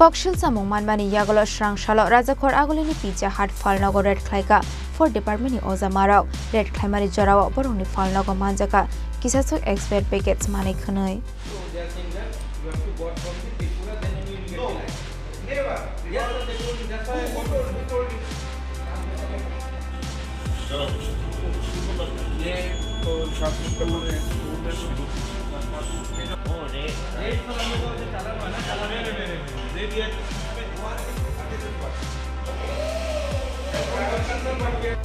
Kokshil samung manmani yagalo shrang shalo rajakhor agolini pizza hut Phalnogo red khlaika for department ni ozamarao red khlaimari jorao boroni Phalnogo Manjakha Kisasuk expert packets mane khonwi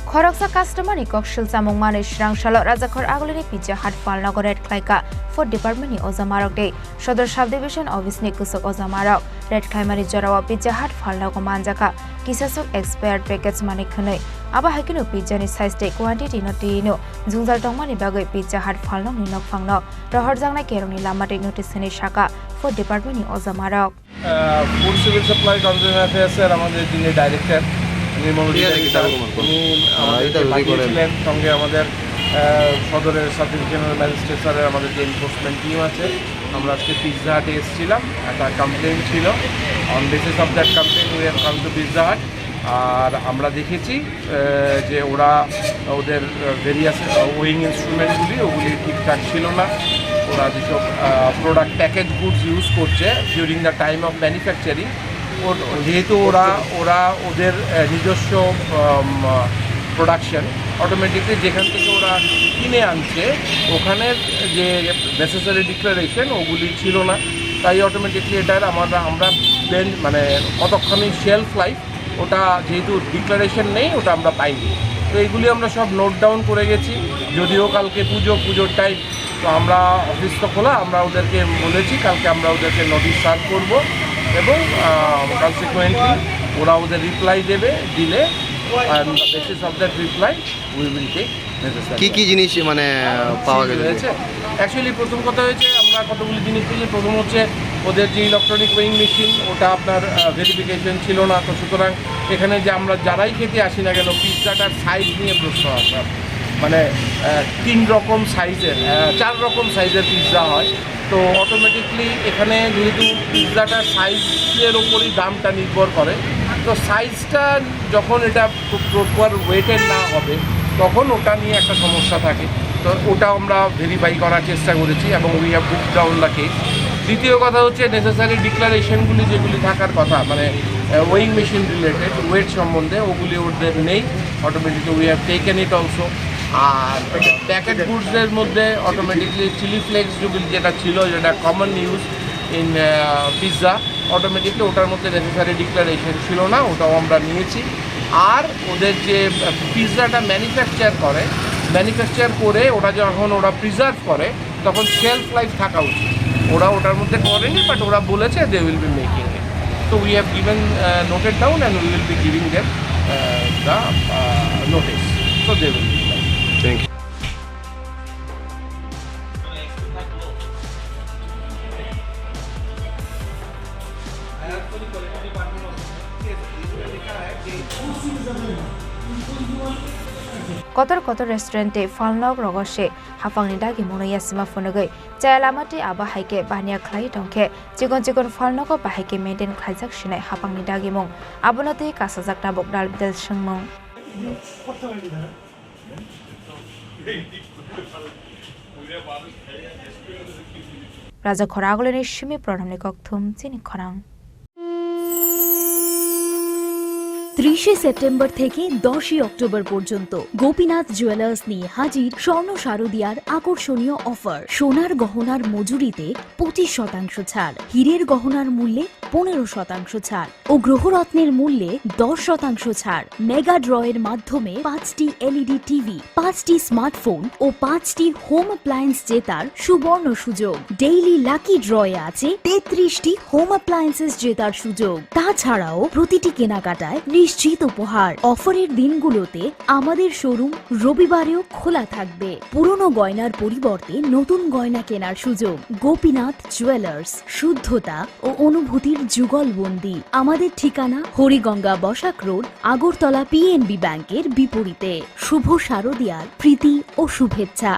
Khorang customer ni Kokshil samung mani shrang shalo rajakhor agolini pizza hut Phalnogo red khlaika for department ni ozamarok de Shodor subdivision office ni kusok ozamarok red khlaimari jorao pizza hut Phalnogo Manjakha Kisasuk expired packets mane khonwi aba haikino pizza ni size de quantity no tino Jwngjal tongmani bagoi pizza hut Phalnog ni nokphangno rohor jangnai kerongni lamate notice ni shaka for department ni ozamarok food civil supply consumer affairs এর আমাদের যিনি director সঙ্গে আমাদের সদরের sub divisional magistrate স্যারের আমাদের যে enforcement team আছে আমরা আজকে পিৎজা হাটে এসেছিলাম একটা কমপ্লেন ছিল on basis of that complain we have come to pizza hut আর আমরা দেখেছি যে ওদের ভেরিয়াস ওয়িং ইনস্ট্রুমেন্টগুলি ওগুলি ঠিকঠাক ছিল না ওরা যেসব প্রোডাক্ট প্যাকেজ গুডস ইউজ করছে during the time of manufacturing যেহেতু ওরা ওদের নিজস্ব প্রোডাকশন অটোমেটিকলি যেখান থেকে ওরা কিনে আনছে ওখানের যে নেসেসারি ডিক্লারেশন ওগুলি ছিল না তাই অটোমেটিকলি এটার আমরা মানে কতক্ষণই শেলফ লাইফ ওটা যেহেতু ডিক্লারেশন নেই ওটা আমরা পাইনি তো এইগুলি আমরা সব নোট ডাউন করে গেছি যদিও কালকে পুজোর টাইম তো আমরা অফিস তো খোলা আমরা ওদেরকে বলেছি কালকে আমরা ওদেরকে নোটিশ সার্ভ করব এবং কনসিকুয়েন্টলি ওরা ওদের রিপ্লাই দিলে on the basis of that reply we will take necessary কি জিনিস মানে পাওয়া গেছে অ্যাকচুয়ালি প্রথম কথা হয়েছে আমরা কতগুলি জিনিস পেয়েছি প্রথম হচ্ছে ওদের যে ইলেকট্রনিক ওয়েইং মেশিন ওটা আপনার ভেরিফিকেশন ছিল না তো সুতরাং এখানে যে আমরা যারাই খেতে আসি না কেন পিৎজাটার সাইজ নিয়ে প্রশ্ন আসে মানে 3 রকম সাইজের 4 রকম সাইজের পিৎজা হয় তো অটোমেটিকলি এখানে যেহেতু পিৎজাটার সাইজের ওপরই দামটা নির্ভর করে তো সাইজটা যখন এটা প্রপার ওয়েটের না হবে তখন ওটা নিয়ে একটা সমস্যা থাকে তো ওটা আমরা ভেরিফাই করার চেষ্টা করেছি এবং we have book down the case দ্বিতীয় কথা হচ্ছে নেসেসারি ডিক্লারেশনগুলি যেগুলি থাকার কথা মানে ওয়েইং মেশিন রিলেটেড ওয়েট সম্বন্ধে ওগুলি ওদের নেই automatically we have taken it also আর প্যাকেট গুডসের মধ্যে অটোমেটিকলি চিলি ফ্লেক্স যেটা ছিল যেটা common use in pizza automatically ওটার মধ্যে নেসেসারি ডিক্লারেশন ছিল না ওটাও আমরা নিয়েছি আর ওদের যে পিৎজাটা ম্যানুফ্যাকচার করে ওরা যখন প্রিজার্ভ করে তখন শেলফ লাইফ থাকা উচিত ওটার মধ্যে করেনি বাট ওরা বলেছে they will be making it তো we have given noted down and we will be giving them the notice so they will be like. Thank you. Kotor restaurante Phalnog rogose hafangni dagi monoya sima phonogoi chailamati aba haike bania khlai tongkhe chigon Phalnogo bahaike maintain khlaijak shinai hafangni dagi mong abonote kasajak tabok dalbidal singmong রাজাখর আগলনি সিমি প্রধান কক্থুম চিনি খরাং 30 September থেকে 10 October পর্যন্ত Gopinath jewellers নিয়ে হাজির স্বর্ণ শারদিয়ার আকর্ষণীয় অফার সোনার গহনার মজুরিতে 25% ছাড় হীরের গহনার মূল্যে 15% ছাড় ও গ্রহরত্নের মূল্যে 10% ছাড় মেগা ড্রয়ের মাধ্যমে 5টি এলইডি টিভি 5টি স্মার্টফোন ও 5টি হোম অ্যাপ্লায়েন্স জেতার সুবর্ণ সুযোগ ডেইলি লাকি ড্রয়ে আছে 33টি হোম অ্যাপ্লায়েন্সেস জেতার সুযোগ তাছাড়াও প্রতিটি কেনাকাটায় নিশ্চিত উপহার অফারের দিনগুলোতে আমাদের শোরুম রবিবারেও খোলা থাকবে পুরনো গয়নার পরিবর্তে নতুন গয়না কেনার সুযোগ গোপীনাথ জুয়েলার্স শুদ্ধতা ও অনুভূতির যুগলবন্দি আমাদের ঠিকানা হরিগঙ্গা বসাক রোড আগরতলা পিএনবি ব্যাংকের বিপরীতে শুভ শারদিয়ার প্রীতি ও শুভেচ্ছা।